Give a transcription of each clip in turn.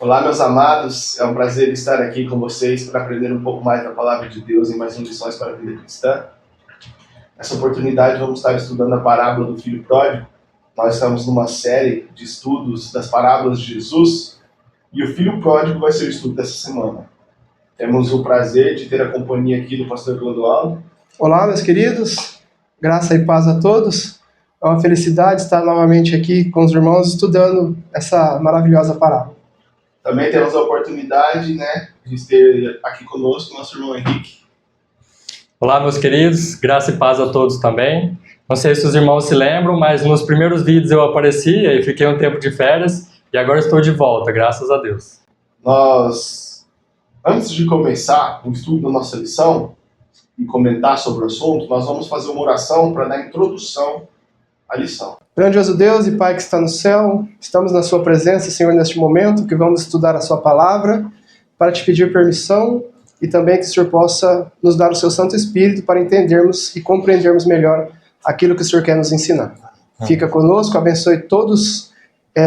Olá, meus amados, é um prazer estar aqui com vocês para aprender um pouco mais da Palavra de Deus em mais um Lições para a Vida Cristã. Nessa oportunidade vamos estar estudando a parábola do Filho Pródigo. Nós estamos numa série de estudos das parábolas de Jesus e o Filho Pródigo vai ser o estudo dessa semana. Temos o prazer de ter a companhia aqui do pastor Clodoaldo. Olá, meus queridos, graça e paz a todos. É uma felicidade estar novamente aqui com os irmãos estudando essa maravilhosa parábola. Também temos a oportunidade, de ter aqui conosco o nosso irmão Henrique. Olá, meus queridos, graça e paz a todos também. Não sei se os irmãos se lembram, mas nos primeiros vídeos eu apareci e fiquei um tempo de férias e agora estou de volta, graças a Deus. Antes de começar o estudo da nossa lição e comentar sobre o assunto, nós vamos fazer uma oração para dar introdução à lição. Grandioso Deus e Pai que está no céu, estamos na sua presença, Senhor, neste momento que vamos estudar a sua palavra, para te pedir permissão e também que o Senhor possa nos dar o seu Santo Espírito para entendermos e compreendermos melhor aquilo que o Senhor quer nos ensinar. Fica conosco, abençoe todos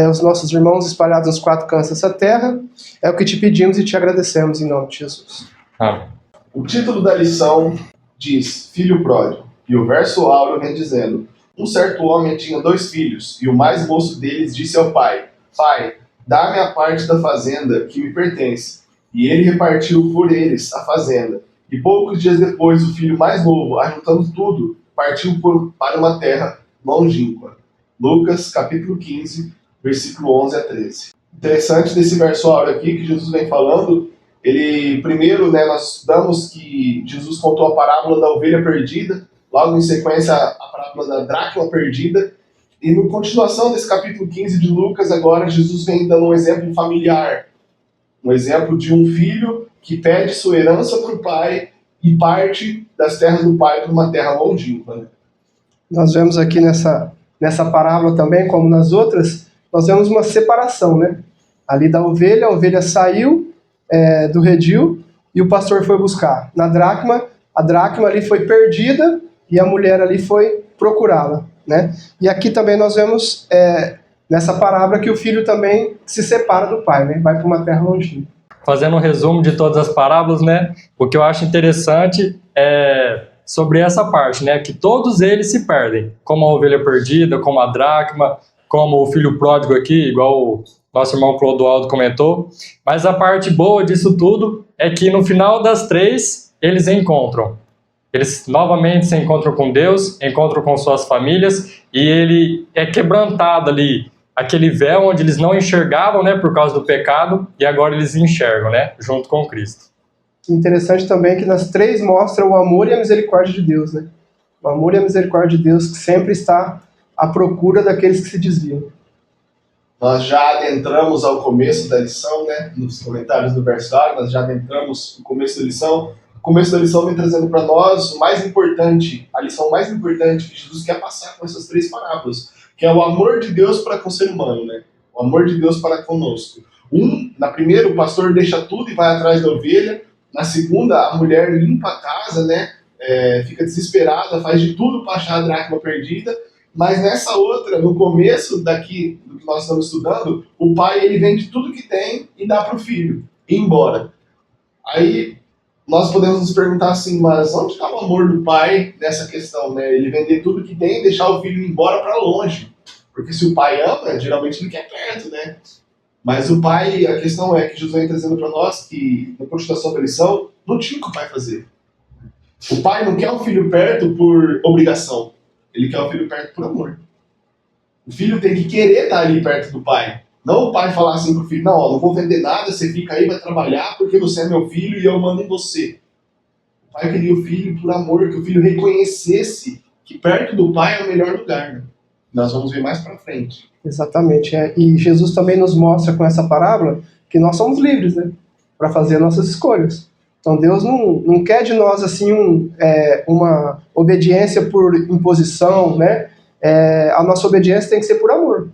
os nossos irmãos espalhados nos 4 cantos dessa terra. É o que te pedimos e te agradecemos em nome de Jesus. Amém. O título da lição diz Filho Pródigo, e o verso áureo vem dizendo: um certo homem tinha 2 filhos, e o mais moço deles disse ao pai: Pai, dá-me a parte da fazenda que me pertence. E ele repartiu por eles a fazenda. E poucos dias depois, o filho mais novo, ajuntando tudo, partiu para uma terra longínqua. Lucas, capítulo 15, versículo 11 a 13. Interessante desse verso áureo aqui, que Jesus vem falando. Primeiro, nós estudamos que Jesus contou a parábola da ovelha perdida, logo em sequência a parábola da dracma perdida, e na continuação desse capítulo 15 de Lucas, agora Jesus vem dando um exemplo familiar, um exemplo de um filho que pede sua herança para o pai e parte das terras do pai para uma terra longínqua. Nós vemos aqui nessa parábola também, como nas outras, nós vemos uma separação, ali da ovelha, a ovelha saiu do redil e o pastor foi buscar. Na dracma, a dracma ali foi perdida e a mulher ali foi procurá-la, E aqui também nós vemos nessa parábola que o filho também se separa do pai, vai para uma terra longínqua. Fazendo um resumo de todas as parábolas, o que eu acho interessante é sobre essa parte, que todos eles se perdem, como a ovelha perdida, como a dracma, como o filho pródigo aqui, igual o nosso irmão Clodoaldo comentou. Mas a parte boa disso tudo é que no final das 3 eles encontram. Eles novamente se encontram com Deus, encontram com suas famílias, e ele é quebrantado ali, aquele véu onde eles não enxergavam, por causa do pecado, e agora eles enxergam, junto com Cristo. Interessante também que nas 3 mostra o amor e a misericórdia de Deus, O amor e a misericórdia de Deus que sempre está à procura daqueles que se desviam. Nós já adentramos ao começo da lição, nos comentários do versário, nós já adentramos no começo da lição. O começo da lição vem trazendo para nós a lição mais importante que Jesus quer passar com essas 3 parábolas, que é o amor de Deus para com o ser humano, O amor de Deus para conosco. Na primeira, o pastor deixa tudo e vai atrás da ovelha. Na segunda, a mulher limpa a casa, fica desesperada, faz de tudo para achar a dracma perdida. Mas nessa outra, no começo daqui do que nós estamos estudando, o pai ele vende tudo que tem e dá para o filho ir embora. Aí nós podemos nos perguntar assim, mas onde está o amor do pai nessa questão, Ele vender tudo que tem e deixar o filho ir embora para longe. Porque se o pai ama, geralmente ele quer perto, Mas o pai, a questão é que Jesus vem trazendo para nós que, na continuação da lição, não tinha o que o pai fazer. O pai não quer o filho perto por obrigação. Ele quer o filho perto por amor. O filho tem que querer estar ali perto do pai. Não o pai falar assim pro filho, não vou vender nada, você fica aí, vai trabalhar porque você é meu filho e eu mando em você. O pai queria o filho por amor, que o filho reconhecesse que perto do pai é o melhor lugar. Nós vamos ver mais pra frente. Exatamente. E Jesus também nos mostra com essa parábola que nós somos livres, para fazer nossas escolhas. Então Deus não quer de nós assim uma obediência por imposição, A nossa obediência tem que ser por amor,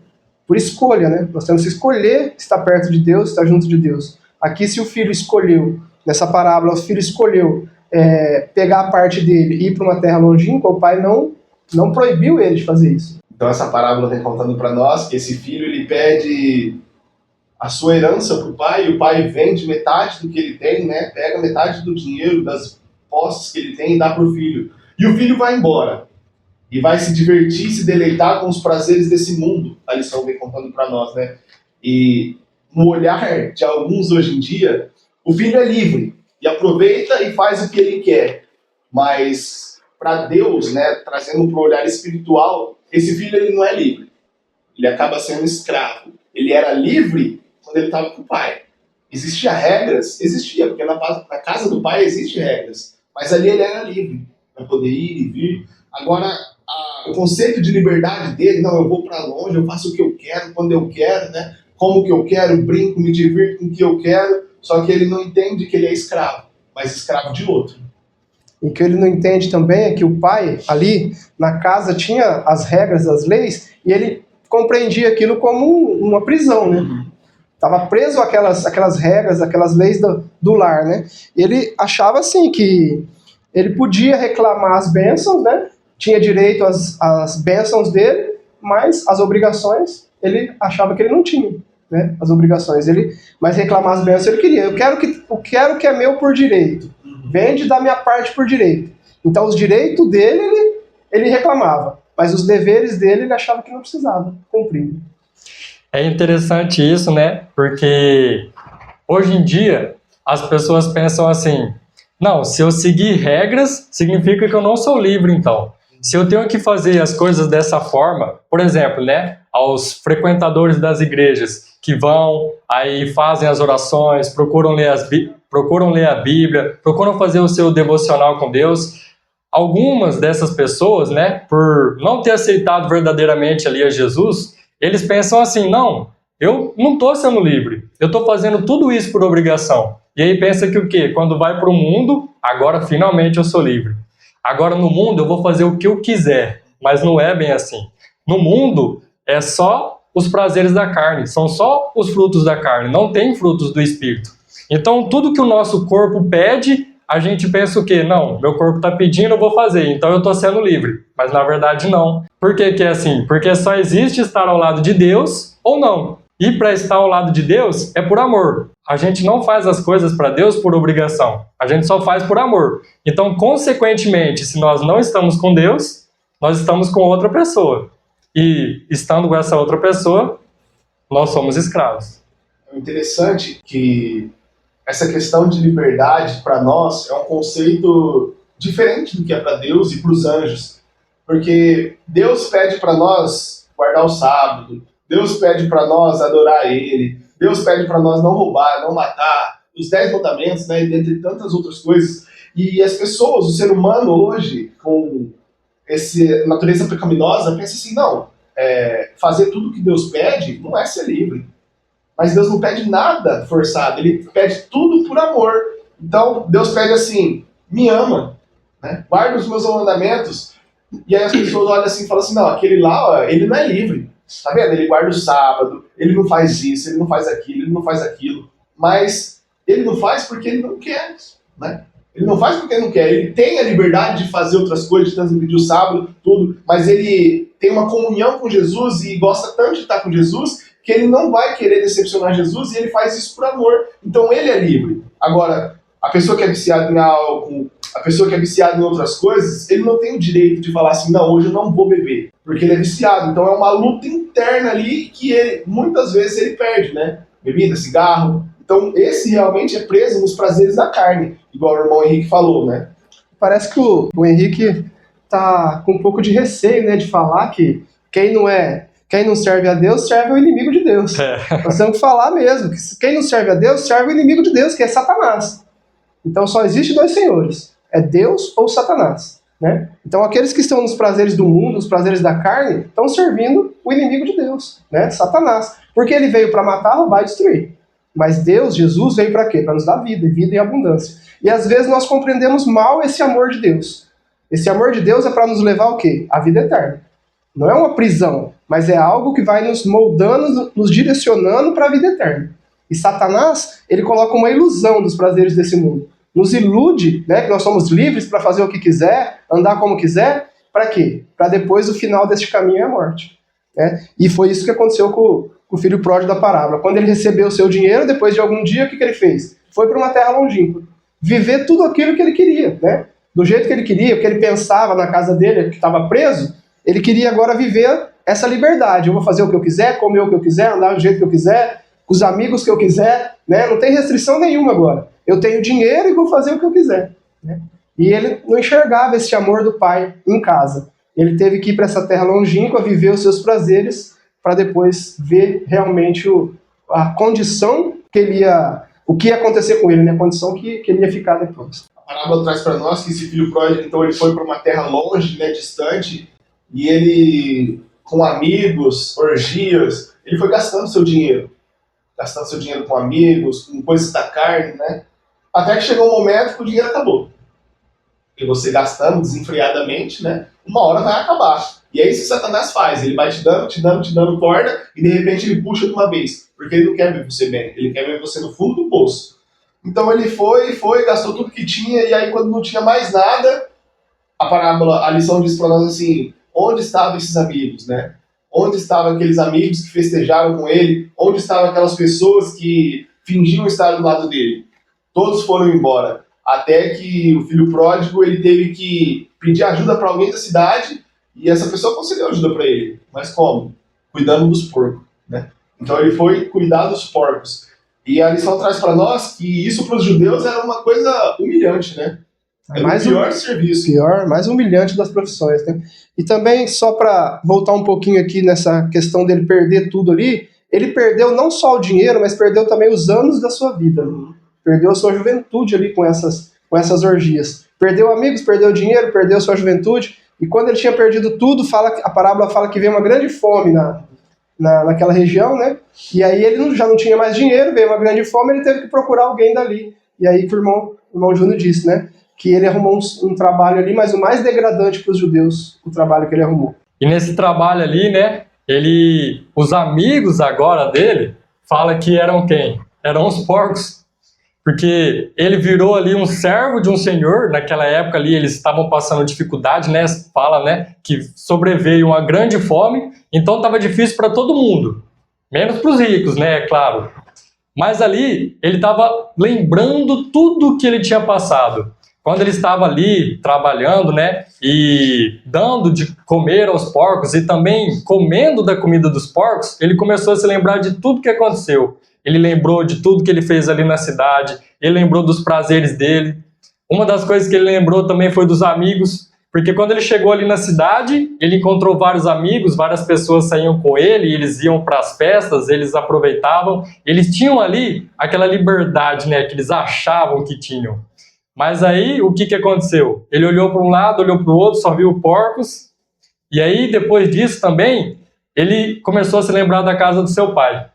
por escolha, Nós temos que escolher estar perto de Deus, estar junto de Deus. Aqui, se o filho escolheu, nessa parábola, o filho escolheu pegar a parte dele e ir para uma terra longínqua, o pai não proibiu ele de fazer isso. Então essa parábola vem contando para nós que esse filho ele pede a sua herança para o pai, e o pai vende metade do que ele tem, né? Pega metade do dinheiro, das posses que ele tem e dá para o filho. E o filho vai embora. E vai se divertir, se deleitar com os prazeres desse mundo. A lição vem contando para nós, né? E no olhar de alguns hoje em dia, o filho é livre. E aproveita e faz o que ele quer. Mas para Deus, né, trazendo para o olhar espiritual, esse filho ele não é livre. Ele acaba sendo escravo. Ele era livre quando ele estava com o pai. Existia regras? Existia, porque na casa do pai existem regras. Mas ali ele era livre para poder ir e vir. Agora, o conceito de liberdade dele, não, eu vou para longe, eu faço o que eu quero, quando eu quero, né? Como que eu quero, brinco, me divirto com o que eu quero, só que ele não entende que ele é escravo, mas escravo de outro. O que ele não entende também é que o pai, ali na casa, tinha as regras, as leis, e ele compreendia aquilo como uma prisão, né? Estava preso àquelas regras, aquelas leis do lar, né? E ele achava assim que ele podia reclamar as bênçãos, né? Tinha direito às bênçãos dele, mas as obrigações ele achava que ele não tinha, né? As obrigações. Mas reclamar as bênçãos ele queria. Eu quero que é meu por direito. Vende da minha parte por direito. Então os direitos dele ele reclamava, mas os deveres dele ele achava que não precisava cumprir. É interessante isso, né? Porque hoje em dia as pessoas pensam assim: não, se eu seguir regras, significa que eu não sou livre, então. Se eu tenho que fazer as coisas dessa forma, por exemplo, né, aos frequentadores das igrejas que vão, aí fazem as orações, procuram ler a Bíblia, procuram fazer o seu devocional com Deus. Algumas dessas pessoas, né, por não ter aceitado verdadeiramente ali a Jesus, eles pensam assim: não, eu não estou sendo livre, eu estou fazendo tudo isso por obrigação. E aí pensa que o quê? Quando vai para o mundo, agora finalmente eu sou livre. Agora no mundo eu vou fazer o que eu quiser, mas não é bem assim. No mundo é só os prazeres da carne, são só os frutos da carne, não tem frutos do Espírito. Então tudo que o nosso corpo pede, a gente pensa o quê? Não, meu corpo está pedindo, eu vou fazer, então eu estou sendo livre. Mas na verdade não. Por que que é assim? Porque só existe estar ao lado de Deus ou não. E para estar ao lado de Deus é por amor. A gente não faz as coisas para Deus por obrigação. A gente só faz por amor. Então, consequentemente, se nós não estamos com Deus, nós estamos com outra pessoa. E estando com essa outra pessoa, nós somos escravos. É interessante que essa questão de liberdade para nós é um conceito diferente do que é para Deus e para os anjos. Porque Deus pede para nós guardar o sábado, Deus pede para nós adorar Ele, Deus pede para nós não roubar, não matar, os 10 mandamentos, né, dentre tantas outras coisas. E as pessoas, o ser humano hoje, com essa natureza pecaminosa, pensa assim: não, fazer tudo o que Deus pede não é ser livre. Mas Deus não pede nada forçado, Ele pede tudo por amor. Então Deus pede assim: me ama, né? Guarda os meus mandamentos. E aí as pessoas olham assim e falam assim: não, aquele lá, ó, ele não é livre. Tá vendo? Ele guarda o sábado, ele não faz isso, ele não faz aquilo, ele não faz aquilo. Mas ele não faz porque ele não quer, né? Ele não faz porque ele não quer. Ele tem a liberdade de fazer outras coisas, de transgredir o sábado, tudo. Mas ele tem uma comunhão com Jesus e gosta tanto de estar com Jesus que ele não vai querer decepcionar Jesus e ele faz isso por amor. Então ele é livre. Agora, a pessoa que é viciada em álcool, a pessoa que é viciada em outras coisas, ele não tem o direito de falar assim: não, hoje eu não vou beber, porque ele é viciado. Então é uma luta interna ali que ele, muitas vezes ele perde, né? Bebida, cigarro. Então esse realmente é preso nos prazeres da carne, igual o irmão Henrique falou, né? Parece que o Henrique tá com um pouco de receio, né, de falar que quem não serve a Deus serve o inimigo de Deus. Nós temos que falar mesmo, que quem não serve a Deus serve o inimigo de Deus, que é Satanás. Então só existe 2 senhores, é Deus ou Satanás, né? Então aqueles que estão nos prazeres do mundo, nos prazeres da carne, estão servindo o inimigo de Deus, né? Satanás. Porque ele veio para matar, roubar e destruir. Mas Deus, Jesus, veio para quê? Para nos dar vida, e vida em abundância. E às vezes nós compreendemos mal esse amor de Deus. Esse amor de Deus é para nos levar ao quê? A vida eterna. Não é uma prisão, mas é algo que vai nos moldando, nos direcionando para a vida eterna. E Satanás, ele coloca uma ilusão dos prazeres desse mundo. Nos ilude, né, que nós somos livres para fazer o que quiser, andar como quiser. Para quê? Para depois o final deste caminho é a morte. Né? E foi isso que aconteceu com o filho pródigo da parábola. Quando ele recebeu o seu dinheiro, depois de algum dia, o que ele fez? Foi para uma terra longínqua. Viver tudo aquilo que ele queria, né? Do jeito que ele queria, o que ele pensava na casa dele, que estava preso, ele queria agora viver essa liberdade. Eu vou fazer o que eu quiser, comer o que eu quiser, andar do jeito que eu quiser, com os amigos que eu quiser, né? Não tem restrição nenhuma agora. Eu tenho dinheiro e vou fazer o que eu quiser, né? E ele não enxergava esse amor do pai em casa. Ele teve que ir para essa terra longínqua, viver os seus prazeres, para depois ver realmente a condição que ele ia, o que ia acontecer com ele, né? A condição que ele ia ficar depois. A parábola traz para nós que esse filho pródigo, então, ele foi para uma terra longe, né, distante, e ele, com amigos, orgias, ele foi gastando seu dinheiro com amigos, com coisas da carne, né? Até que chegou um momento que o dinheiro acabou. E você gastando desenfreadamente, né? Uma hora vai acabar. E é isso que Satanás faz. Ele vai te dando corda, e de repente ele puxa de uma vez. Porque ele não quer ver você bem, ele quer ver você no fundo do poço. Então ele foi, gastou tudo que tinha, e aí quando não tinha mais nada, a lição diz para nós assim, onde estavam esses amigos, né? Onde estavam aqueles amigos que festejaram com ele? Onde estavam aquelas pessoas que fingiam estar do lado dele? Todos foram embora. Até que o filho pródigo, ele teve que pedir ajuda para alguém da cidade, e essa pessoa concedeu ajuda para ele. Mas como? Cuidando dos porcos, né? Então ele foi cuidar dos porcos. E a lição traz para nós que isso para os judeus era uma coisa humilhante, né? Era o pior serviço. Mais humilhante das profissões, né? E também, só para voltar um pouquinho aqui nessa questão dele perder tudo ali, ele perdeu não só o dinheiro, mas perdeu também os anos da sua vida. Perdeu a sua juventude ali com essas orgias. Perdeu amigos, perdeu dinheiro, perdeu sua juventude. E quando ele tinha perdido tudo, a parábola fala que veio uma grande fome naquela região, né? E aí ele já não tinha mais dinheiro, veio uma grande fome, ele teve que procurar alguém dali. E aí que o irmão Júnior disse, né? Que ele arrumou um trabalho ali, mas o mais degradante para os judeus, o trabalho que ele arrumou. E nesse trabalho ali, né? Os amigos agora dele, fala que eram quem? Eram os porcos. Porque ele virou ali um servo de um senhor, naquela época ali eles estavam passando dificuldade, né? Fala, né, que sobreveio uma grande fome, então estava difícil para todo mundo, menos para os ricos, né, é claro. Mas ali ele estava lembrando tudo que ele tinha passado. Quando ele estava ali trabalhando, né, e dando de comer aos porcos e também comendo da comida dos porcos, ele começou a se lembrar de tudo que aconteceu. Ele lembrou de tudo que ele fez ali na cidade, ele lembrou dos prazeres dele. Uma das coisas que ele lembrou também foi dos amigos, porque quando ele chegou ali na cidade, ele encontrou vários amigos, várias pessoas saíam com ele, eles iam para as festas, eles aproveitavam, eles tinham ali aquela liberdade, né, que eles achavam que tinham. Mas aí, o que aconteceu? Ele olhou para um lado, olhou para o outro, só viu porcos, e aí, depois disso também, ele começou a se lembrar da casa do seu pai.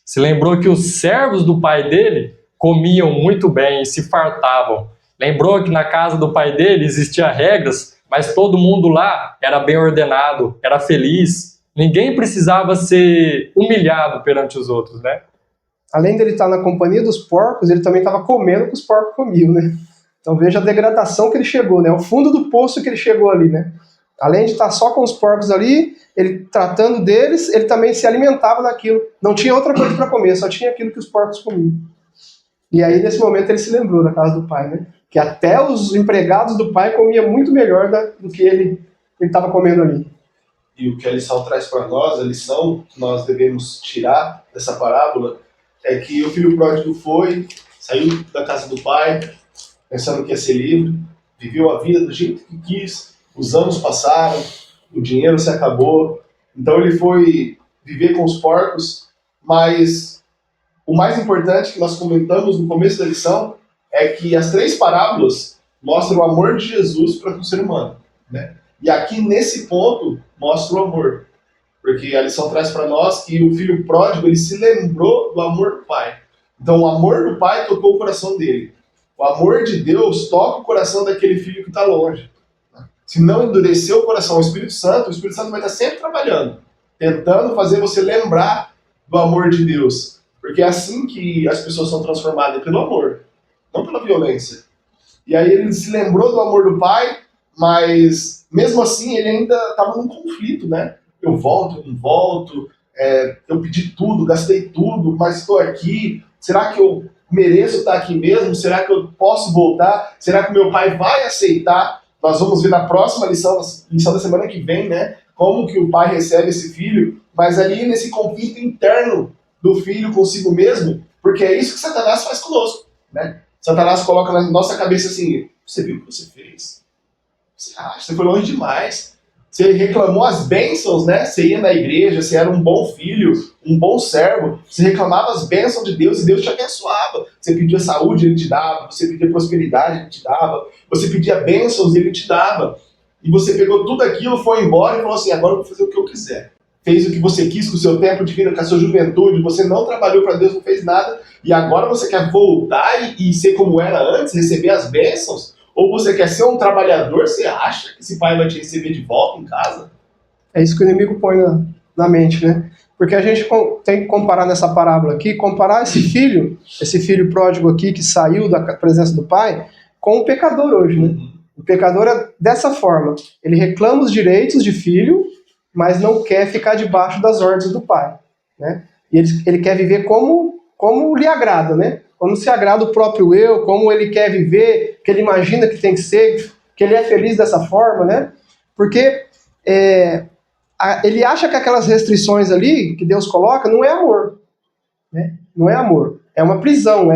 Se lembrou que os servos do pai dele comiam muito bem, se fartavam. Lembrou que na casa do pai dele existiam regras, mas todo mundo lá era bem ordenado, era feliz. Ninguém precisava ser humilhado perante os outros, né? Além dele estar na companhia dos porcos, ele também estava comendo o que os porcos comiam, né? Então veja a degradação que ele chegou, né? O fundo do poço que ele chegou ali, né? Além de estar só com os porcos ali, ele tratando deles, ele também se alimentava daquilo. Não tinha outra coisa para comer, só tinha aquilo que os porcos comiam. E aí, nesse momento, ele se lembrou da casa do pai, né? Que até os empregados do pai comiam muito melhor do que ele estava comendo ali. E o que a lição traz para nós, a lição que nós devemos tirar dessa parábola, é que o filho pródigo saiu da casa do pai, pensando que ia ser livre, viveu a vida do jeito que quis, os anos passaram, o dinheiro se acabou, então ele foi viver com os porcos, mas o mais importante que nós comentamos no começo da lição é que as 3 parábolas mostram o amor de Jesus para o ser humano, né? E aqui nesse ponto mostra o amor, porque a lição traz para nós que o filho pródigo ele se lembrou do amor do pai. Então o amor do pai tocou o coração dele. O amor de Deus toca o coração daquele filho que está longe. Se não endurecer o coração, o Espírito Santo vai estar sempre trabalhando, tentando fazer você lembrar do amor de Deus. Porque é assim que as pessoas são transformadas, pelo amor, não pela violência. E aí ele se lembrou do amor do pai, mas mesmo assim ele ainda estava num conflito, né? Eu volto, eu não volto, Eu pedi tudo, gastei tudo, mas estou aqui. Será que eu mereço estar aqui mesmo? Será que eu posso voltar? Será que meu pai vai aceitar? Nós vamos ver na próxima lição da semana que vem, né? Como que o pai recebe esse filho, mas ali nesse conflito interno do filho consigo mesmo, porque é isso que Satanás faz conosco, né? Satanás coloca na nossa cabeça assim: você viu o que você fez? Você acha? Você foi longe demais. Você reclamou as bênçãos, né? Você ia na igreja, você era um bom filho, um bom servo. Você reclamava as bênçãos de Deus e Deus te abençoava. Você pedia saúde, Ele te dava. Você pedia prosperidade, Ele te dava. Você pedia bênçãos e Ele te dava. E você pegou tudo aquilo, foi embora e falou assim: agora eu vou fazer o que eu quiser. Fez o que você quis com o seu tempo de vida, com a sua juventude. Você não trabalhou para Deus, não fez nada. E agora você quer voltar e ser como era antes, receber as bênçãos? Ou você quer ser um trabalhador, você acha que esse pai vai te receber de volta em casa? É isso que o inimigo põe na mente, né? Porque a gente tem que comparar nessa parábola aqui, comparar esse filho pródigo aqui que saiu da presença do pai, com o pecador hoje, né? O pecador é dessa forma. Ele reclama os direitos de filho, mas não quer ficar debaixo das ordens do pai, né? E ele quer viver como lhe agrada, né? Como se agrada o próprio eu, como ele quer viver, que ele imagina que tem que ser, que ele é feliz dessa forma, né? Porque ele acha que aquelas restrições ali que Deus coloca não é amor, né? Não é amor, é uma prisão,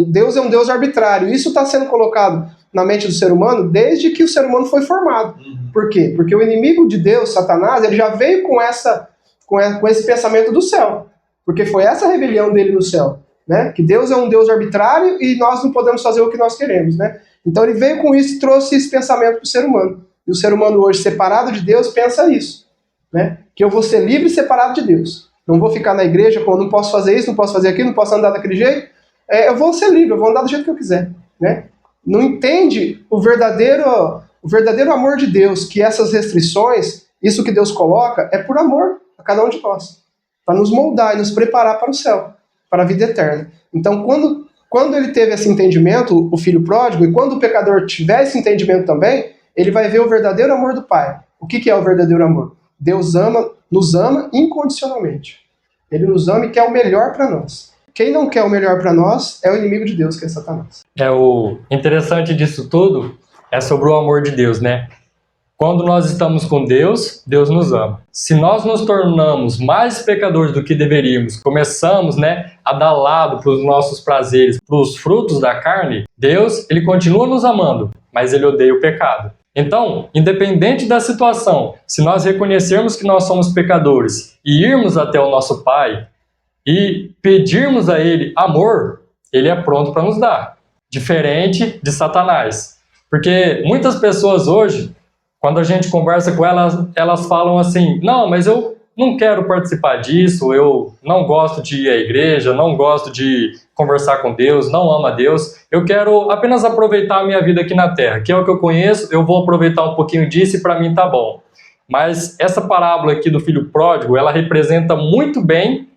Deus é um Deus arbitrário. Isso está sendo colocado na mente do ser humano desde que o ser humano foi formado. Por quê? Porque o inimigo de Deus, Satanás, ele já veio com esse pensamento do céu, porque foi essa rebelião dele no céu, né? Que Deus é um Deus arbitrário e nós não podemos fazer o que nós queremos, né? Então ele veio com isso e trouxe esse pensamento para o ser humano. E o ser humano hoje, separado de Deus, pensa isso, né? Que eu vou ser livre e separado de Deus. Não vou ficar na igreja, não posso fazer isso, não posso fazer aquilo, não posso andar daquele jeito. Eu vou ser livre, eu vou andar do jeito que eu quiser, né? Não entende o verdadeiro amor de Deus, que essas restrições, isso que Deus coloca, é por amor a cada um de nós, para nos moldar e nos preparar para o céu, para a vida eterna. Então, quando ele teve esse entendimento, o filho pródigo, e quando o pecador tiver esse entendimento também, ele vai ver o verdadeiro amor do Pai. O que é o verdadeiro amor? Deus nos ama incondicionalmente. Ele nos ama e quer o melhor para nós. Quem não quer o melhor para nós é o inimigo de Deus, que é Satanás. O interessante disso tudo é sobre o amor de Deus, né? Quando nós estamos com Deus, Deus nos ama. Se nós nos tornamos mais pecadores do que deveríamos, começamos, né, a dar lado para os nossos prazeres, para os frutos da carne, Deus, ele continua nos amando, mas ele odeia o pecado. Então, independente da situação, se nós reconhecermos que nós somos pecadores e irmos até o nosso Pai e pedirmos a Ele amor, Ele é pronto para nos dar. Diferente de Satanás. Porque muitas pessoas hoje, quando a gente conversa com elas, elas falam assim: não, mas eu não quero participar disso, eu não gosto de ir à igreja, não gosto de conversar com Deus, não amo a Deus, eu quero apenas aproveitar a minha vida aqui na Terra, que é o que eu conheço, eu vou aproveitar um pouquinho disso e para mim tá bom. Mas essa parábola aqui do filho pródigo, ela representa muito bem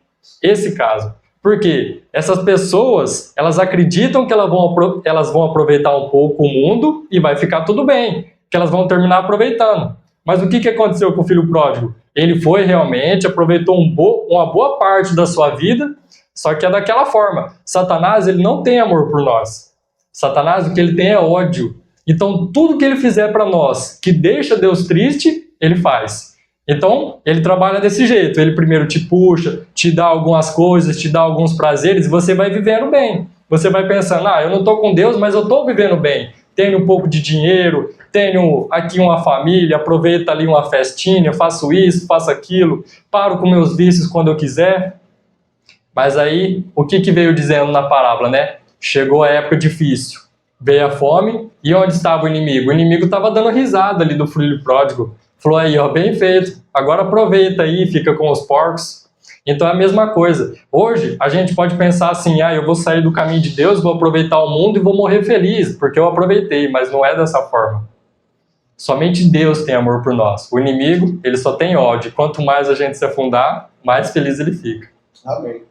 esse caso. Porque essas pessoas, elas acreditam que elas vão aproveitar um pouco o mundo e vai ficar tudo bem, que elas vão terminar aproveitando. Mas o que aconteceu com o filho pródigo? Ele foi realmente, aproveitou uma boa parte da sua vida, só que é daquela forma. Satanás, ele não tem amor por nós. Satanás, o que ele tem é ódio. Então, tudo que ele fizer para nós, que deixa Deus triste, ele faz. Então, ele trabalha desse jeito. Ele primeiro te puxa, te dá algumas coisas, te dá alguns prazeres, e você vai vivendo bem. Você vai pensando: eu não estou com Deus, mas eu estou vivendo bem. Tenho um pouco de dinheiro, tenho aqui uma família, aproveito ali uma festinha, faço isso, faço aquilo, paro com meus vícios quando eu quiser. Mas aí, o que veio dizendo na parábola, né? Chegou a época difícil, veio a fome, e onde estava o inimigo? O inimigo estava dando risada ali do filho pródigo. Falou: aí, ó, bem feito, agora aproveita aí, fica com os porcos. Então é a mesma coisa. Hoje a gente pode pensar assim: eu vou sair do caminho de Deus, vou aproveitar o mundo e vou morrer feliz, porque eu aproveitei, mas não é dessa forma. Somente Deus tem amor por nós. O inimigo, ele só tem ódio. Quanto mais a gente se afundar, mais feliz ele fica. Amém.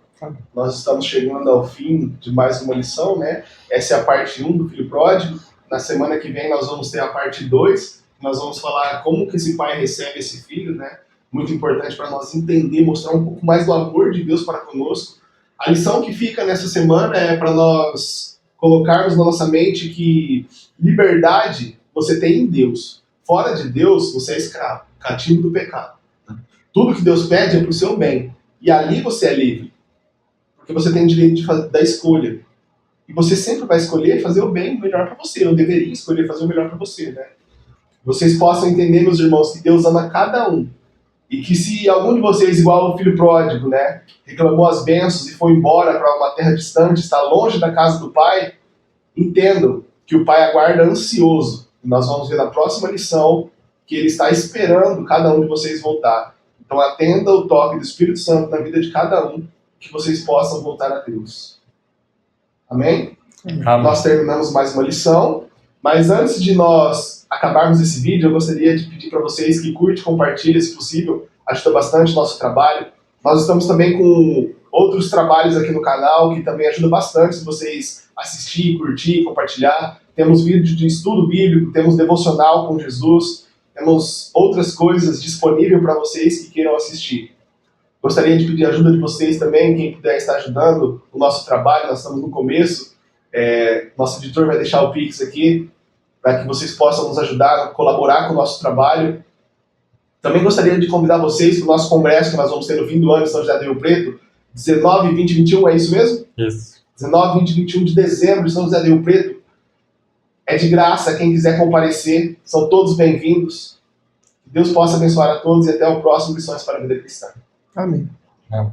Nós estamos chegando ao fim de mais uma lição, né? Essa é a parte 1 do filho pródigo. Na semana que vem nós vamos ter a parte 2. Nós vamos falar como que esse pai recebe esse filho, né? muito importante para nós entender, mostrar um pouco mais do amor de Deus para conosco. A lição que fica nessa semana é para nós colocarmos na nossa mente que liberdade você tem em Deus. Fora de Deus, você é escravo, cativo do pecado. Tudo que Deus pede é para o seu bem. E ali você é livre. Porque você tem o direito da escolha. E você sempre vai escolher fazer o bem, o melhor para você. Eu deveria escolher fazer o melhor para você, né? Vocês possam entender, meus irmãos, que Deus ama cada um. E que se algum de vocês, igual o filho pródigo, né, reclamou as bênçãos e foi embora para uma terra distante, está longe da casa do pai, entendam que o pai aguarda ansioso. E nós vamos ver na próxima lição que ele está esperando cada um de vocês voltar. Então atenda o toque do Espírito Santo na vida de cada um, que vocês possam voltar a Deus. Amém? Amém. Nós terminamos mais uma lição, mas antes de nós acabarmos esse vídeo, eu gostaria de pedir para vocês que curte, compartilhe, se possível, ajuda bastante o nosso trabalho. Nós estamos também com outros trabalhos aqui no canal, que também ajuda bastante se vocês assistir, curtir, compartilhar. Temos vídeos de estudo bíblico, temos devocional com Jesus, temos outras coisas disponíveis para vocês que queiram assistir. Gostaria de pedir a ajuda de vocês também, quem puder estar ajudando o nosso trabalho, nós estamos no começo. Nosso editor vai deixar o Pix aqui, para que vocês possam nos ajudar a colaborar com o nosso trabalho. Também gostaria de convidar vocês para o nosso congresso que nós vamos ter no fim do ano em São José do Rio Preto, 19, 20 e 21, é isso mesmo? Isso. 19, 20 e 21 de dezembro em São José do Rio Preto. É de graça, quem quiser comparecer, são todos bem-vindos. Que Deus possa abençoar a todos e até o próximo Lições para a Vida Cristã. Amém. Amém.